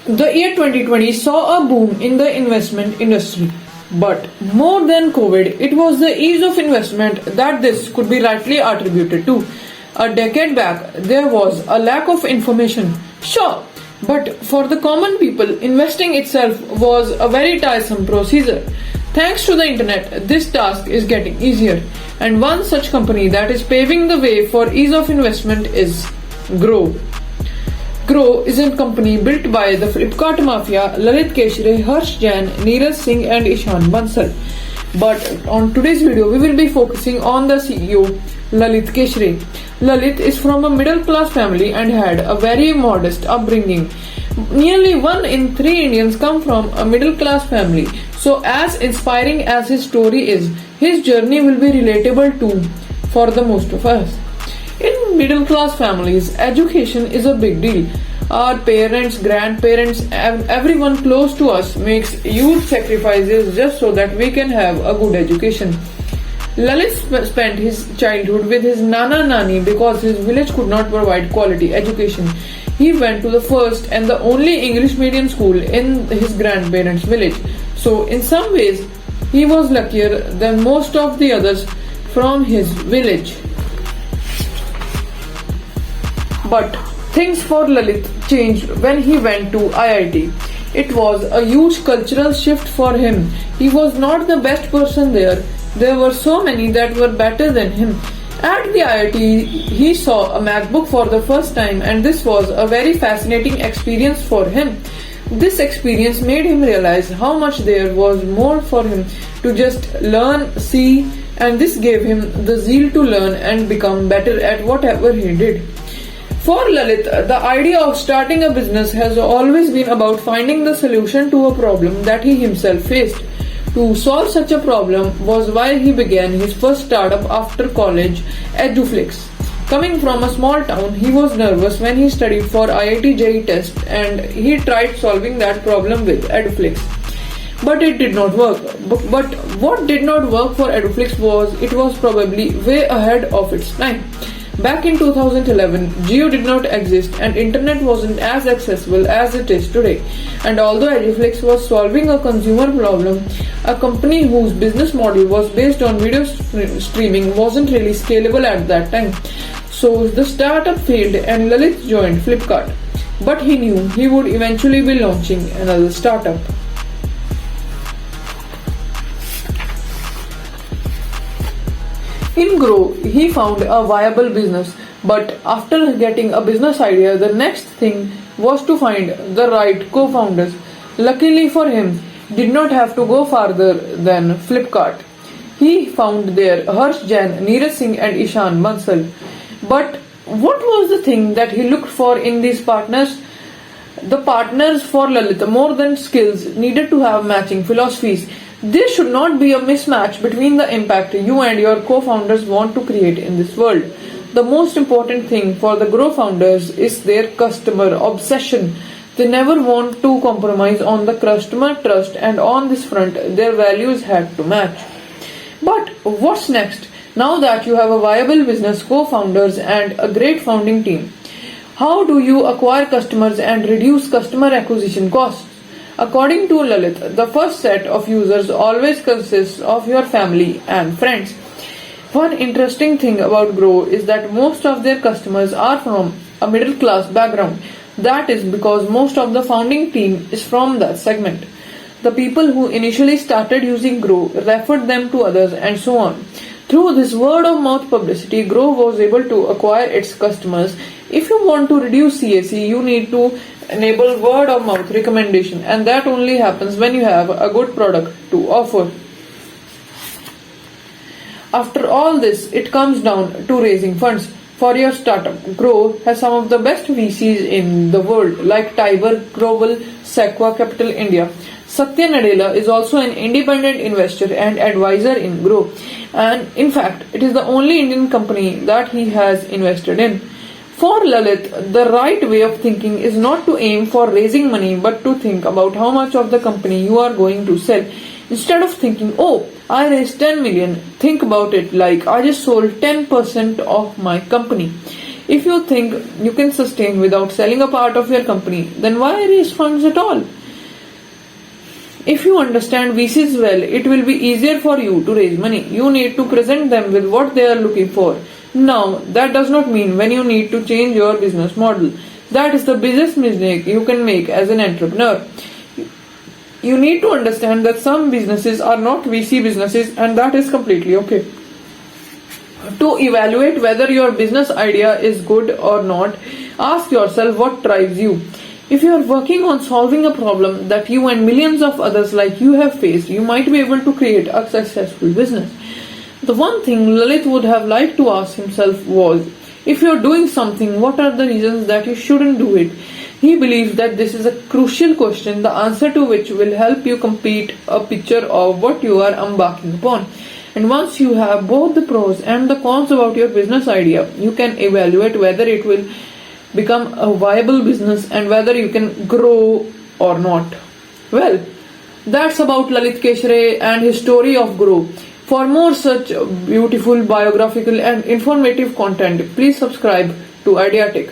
The year 2020 saw a boom in the investment industry. But more than COVID, it was the ease of investment that this could be rightly attributed to. A decade back, there was a lack of information, sure, but for the common people, investing itself was a very tiresome procedure. Thanks to the internet, this task is getting easier, and one such company that is paving the way for ease of investment is Groww. Groww is a company built by the Flipkart mafia Lalit Keshra, Harsh Jain, Neeraj Singh and Ishan Bansal. But on today's video, we will be focusing on the CEO Lalit Keshra. Lalit is from a middle class family and had a very modest upbringing. Nearly 1 in 3 Indians come from a middle class family. So as inspiring as his story is, his journey will be relatable too for the most of us. In middle class families, education is a big deal. Our parents, grandparents, everyone close to us makes huge sacrifices just so that we can have a good education. Lalit spent his childhood with his Nana Nani because his village could not provide quality education. He went to the first and the only English medium school in his grandparents' village. So in some ways, he was luckier than most of the others from his village. But things for Lalit changed when he went to IIT. It was a huge cultural shift for him. He was not the best person there. There were so many that were better than him. At the IIT, he saw a MacBook for the first time, and this was a very fascinating experience for him. This experience made him realize how much there was more for him to just learn, see, and this gave him the zeal to learn and become better at whatever he did. For Lalit, the idea of starting a business has always been about finding the solution to a problem that he himself faced. To solve such a problem was why he began his first startup after college, EduFlix. Coming from a small town, he was nervous when he studied for IIT JEE test and he tried solving that problem with EduFlix. But it did not work. But what did not work for EduFlix was it was probably way ahead of its time. Back in 2011, Jio did not exist and internet wasn't as accessible as it is today. And although EduFlix was solving a consumer problem, a company whose business model was based on video streaming wasn't really scalable at that time. So the startup failed and Lalit joined Flipkart. But he knew he would eventually be launching another startup. In Groww, he found a viable business, but after getting a business idea, the next thing was to find the right co-founders. Luckily for him, did not have to go farther than Flipkart. He found there Harsh Jain, Neeraj Singh and Ishan Bansal. But what was the thing that he looked for in these partners? The partners for Lalit, more than skills, needed to have matching philosophies. There should not be a mismatch between the impact you and your co-founders want to create in this world. The most important thing for the Groww founders is their customer obsession. They never want to compromise on the customer trust, and on this front, their values had to match. But what's next? Now that you have a viable business, co-founders and a great founding team, how do you acquire customers and reduce customer acquisition costs? According to Lalit, the first set of users always consists of your family and friends. One interesting thing about Groww is that most of their customers are from a middle class background. That is because most of the founding team is from that segment. The people who initially started using Groww referred them to others and so on. Through this word of mouth publicity, Groww was able to acquire its customers. If you want to reduce CAC, you need to enable word of mouth recommendation, and that only happens when you have a good product to offer. After all this, it comes down to raising funds for your startup. Groww has some of the best VCs in the world like Tiber, Global, Sequoia Capital India. Satya Nadella is also an independent investor and advisor in Groww, and in fact, it is the only Indian company that he has invested in. For Lalit, the right way of thinking is not to aim for raising money but to think about how much of the company you are going to sell. Instead of thinking, oh, I raised 10 million, think about it like I just sold 10% of my company. If you think you can sustain without selling a part of your company, then why raise funds at all? If you understand VCs well, it will be easier for you to raise money. You need to present them with what they are looking for. Now, that does not mean when you need to change your business model. That is the biggest mistake you can make as an entrepreneur. You need to understand that some businesses are not VC businesses, and that is completely okay. To evaluate whether your business idea is good or not, ask yourself what drives you. If you are working on solving a problem that you and millions of others like you have faced, you might be able to create a successful business. The one thing Lalit would have liked to ask himself was, if you are doing something, what are the reasons that you shouldn't do it? He believes that this is a crucial question, the answer to which will help you complete a picture of what you are embarking upon. And once you have both the pros and the cons about your business idea, you can evaluate whether it will become a viable business and whether you can grow or not. Well, that's about Lalit Keshra and his story of Groww. For more such beautiful biographical and informative content, please subscribe to Ideatic.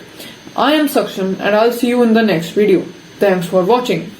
I am Saksham and I'll see you in the next video. Thanks for watching.